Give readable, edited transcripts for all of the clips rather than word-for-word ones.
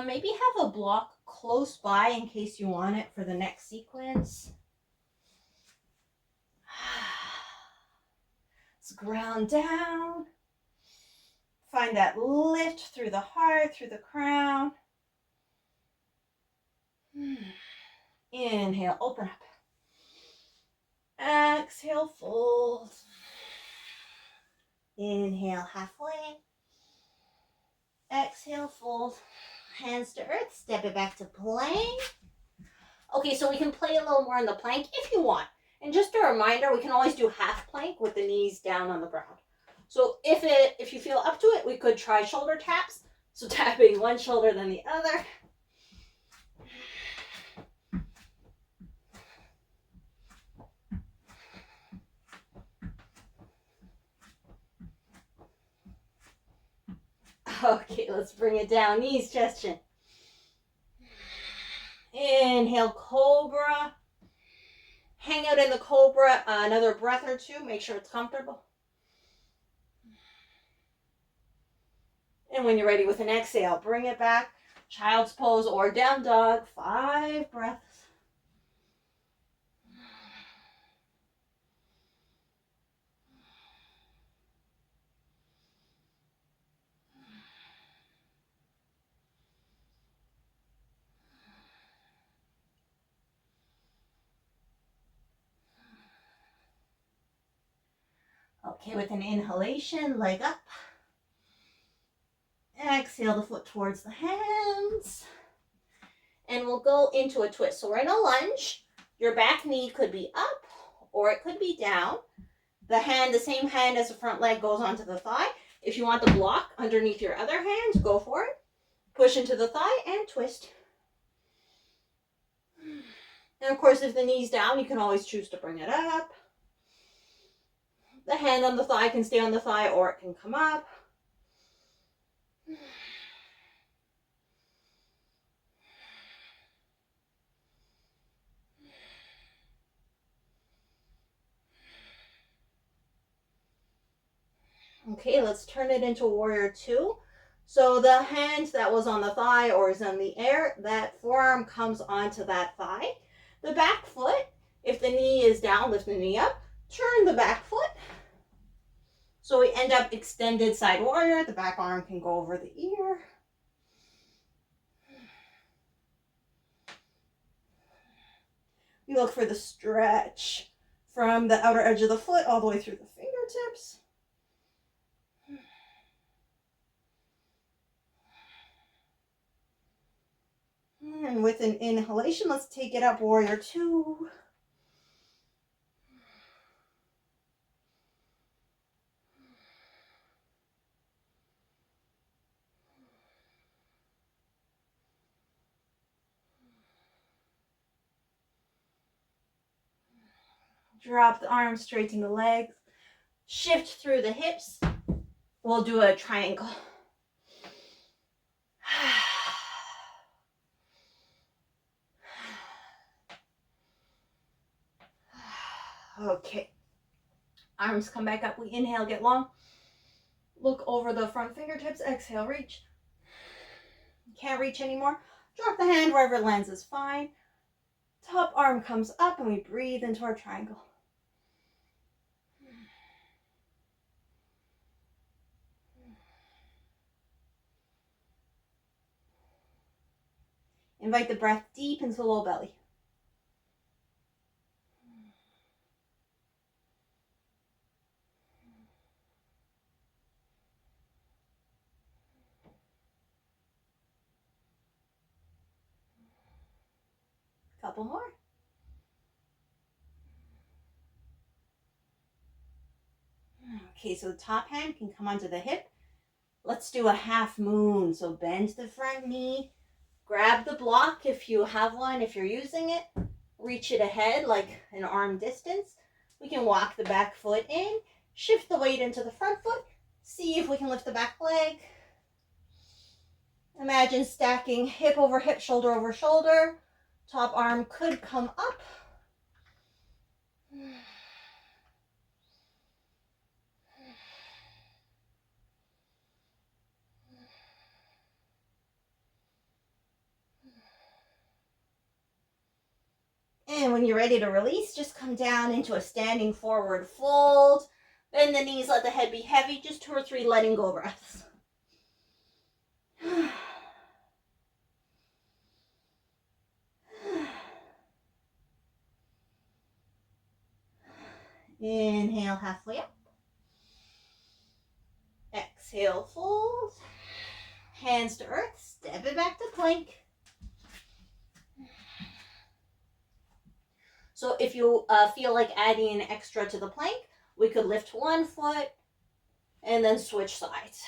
Maybe have a block close by in case you want it for the next sequence. Let's ground down. Find that lift through the heart, through the crown. Inhale, open up. Exhale, fold. Inhale, halfway. Exhale, fold. Hands to earth, step it back to plank. Okay, so we can play a little more on the plank if you want. And just a reminder, we can always do half plank with the knees down on the ground. So if you feel up to it, we could try shoulder taps. So tapping one shoulder then the other. Okay, let's bring it down. Knees, chest, chin. Inhale, cobra. Hang out in the cobra another breath or two. Make sure it's comfortable. And when you're ready with an exhale, bring it back. Child's pose or down dog. 5 breaths. Okay, with an inhalation, leg up. Exhale the foot towards the hands. And we'll go into a twist. So we're in a lunge. Your back knee could be up or it could be down. The same hand as the front leg goes onto the thigh. If you want the block underneath your other hand, go for it. Push into the thigh and twist. And of course, if the knee's down, you can always choose to bring it up. The hand on the thigh can stay on the thigh or it can come up. Okay, let's turn it into warrior 2. So the hand that was on the thigh or is in the air, that forearm comes onto that thigh. The back foot, if the knee is down, lift the knee up, turn the back foot. So we end up extended side warrior. The back arm can go over the ear. We look for the stretch from the outer edge of the foot all the way through the fingertips. And with an inhalation, let's take it up, warrior 2. Drop the arms, straighten the legs. Shift through the hips. We'll do a triangle. Okay. Arms come back up. We inhale, get long. Look over the front fingertips. Exhale, reach. Can't reach anymore. Drop the hand wherever it lands is fine. Top arm comes up and we breathe into our triangle. Invite the breath deep into the low belly. Couple more. Okay, so the top hand can come onto the hip. Let's do a half moon. So bend the front knee. Grab the block if you have one, if you're using it. Reach it ahead like an arm distance. We can walk the back foot in. Shift the weight into the front foot. See if we can lift the back leg. Imagine stacking hip over hip, shoulder over shoulder. Top arm could come up. And when you're ready to release, just come down into a standing forward fold. Bend the knees, let the head be heavy. Just 2 or 3 letting go breaths. Inhale, halfway up. Exhale, fold. Hands to earth, step it back to plank. So if you feel like adding an extra to the plank, we could lift one foot and then switch sides.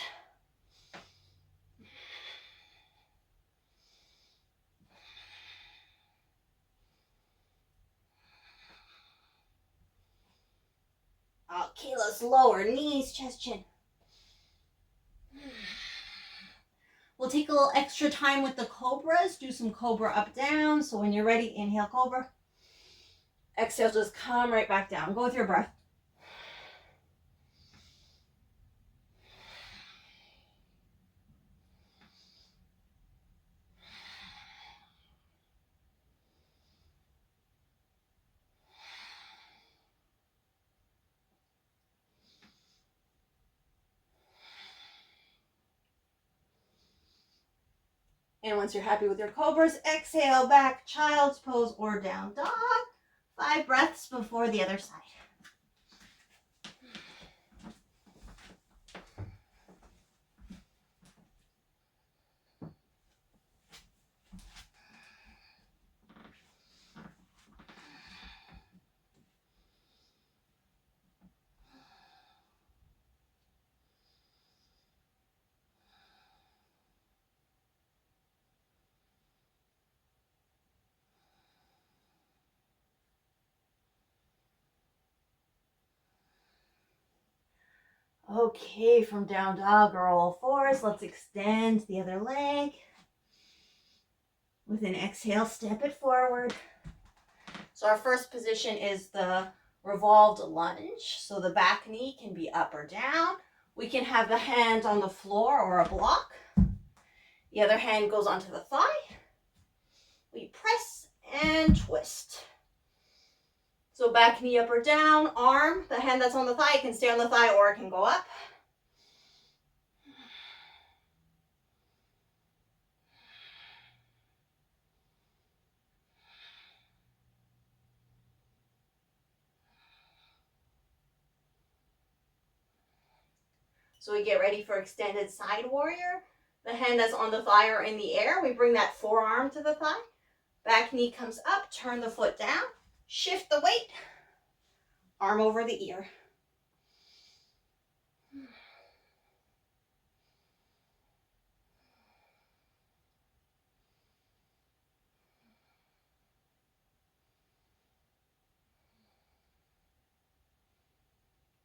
Okay, let's lower knees, chest, chin. We'll take a little extra time with the cobras. Do some cobra up, down. So when you're ready, inhale, cobra. Exhale, just come right back down. Go with your breath. And once you're happy with your cobras, exhale back, child's pose or down dog. 5 breaths before the other side. Okay, from down dog or all fours, let's extend the other leg. With an exhale, step it forward. So our first position is the revolved lunge. So the back knee can be up or down. We can have the hand on the floor or a block. The other hand goes onto the thigh. We press and twist. So back knee up or down, arm, the hand that's on the thigh can stay on the thigh or it can go up. So we get ready for extended side warrior. The hand that's on the thigh or in the air, we bring that forearm to the thigh. Back knee comes up, turn the foot down, shift the weight, arm over the ear.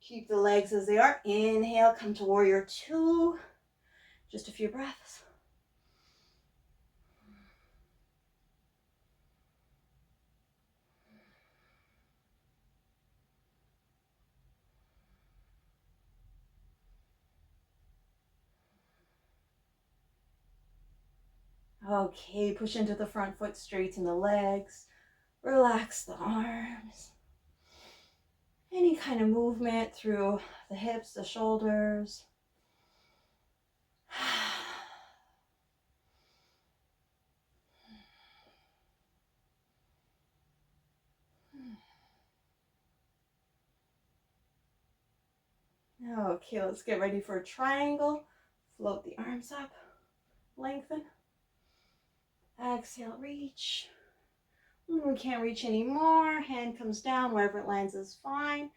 Keep the legs as they are. Inhale, come to warrior 2. Just a few breaths. Okay, push into the front foot, straighten the legs. Relax the arms. Any kind of movement through the hips, the shoulders. Okay, let's get ready for a triangle. Float the arms up, lengthen. Exhale, reach. When we can't reach anymore, hand comes down, wherever it lands is fine.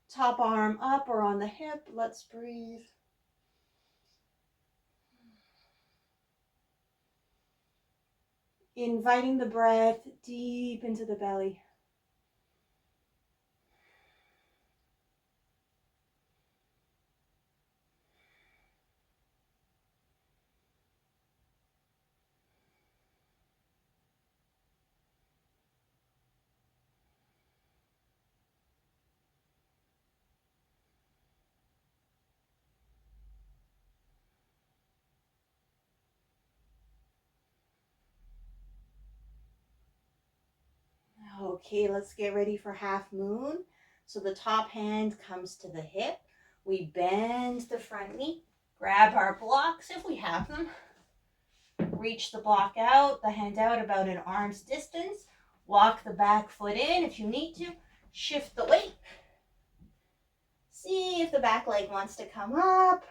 Top arm up or on the hip, let's breathe. Inviting the breath deep into the belly. Okay, let's get ready for half moon. So the top hand comes to the hip. We bend the front knee, grab our blocks if we have them. Reach the block out, the hand out about an arm's distance. Walk the back foot in if you need to. Shift the weight. See if the back leg wants to come up.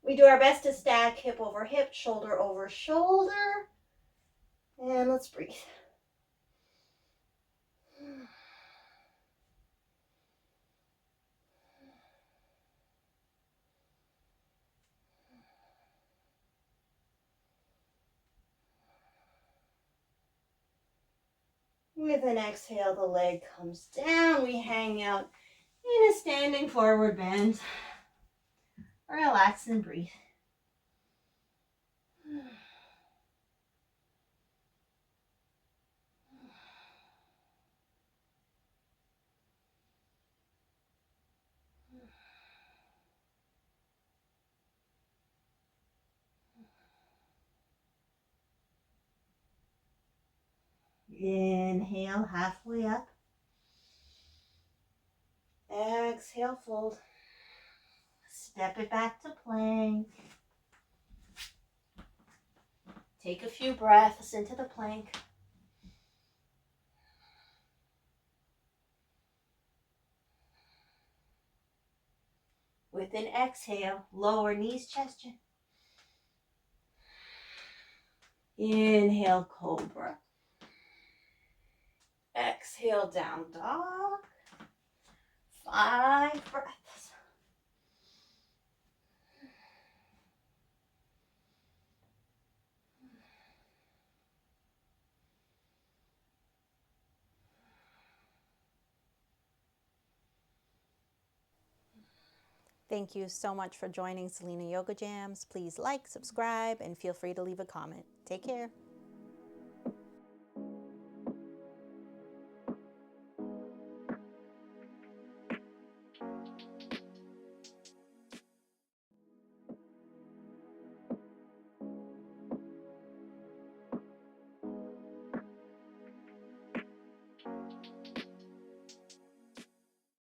We do our best to stack hip over hip, shoulder over shoulder. And let's breathe. With an exhale, the leg comes down. We hang out in a standing forward bend. Relax and breathe. Inhale, halfway up. Exhale, fold. Step it back to plank. Take a few breaths into the plank. With an exhale, lower knees, chest, chin. Inhale, cobra. Exhale, down dog. 5 breaths. Thank you so much for joining Selena Yoga Jams. Please like, subscribe, and feel free to leave a comment. Take care.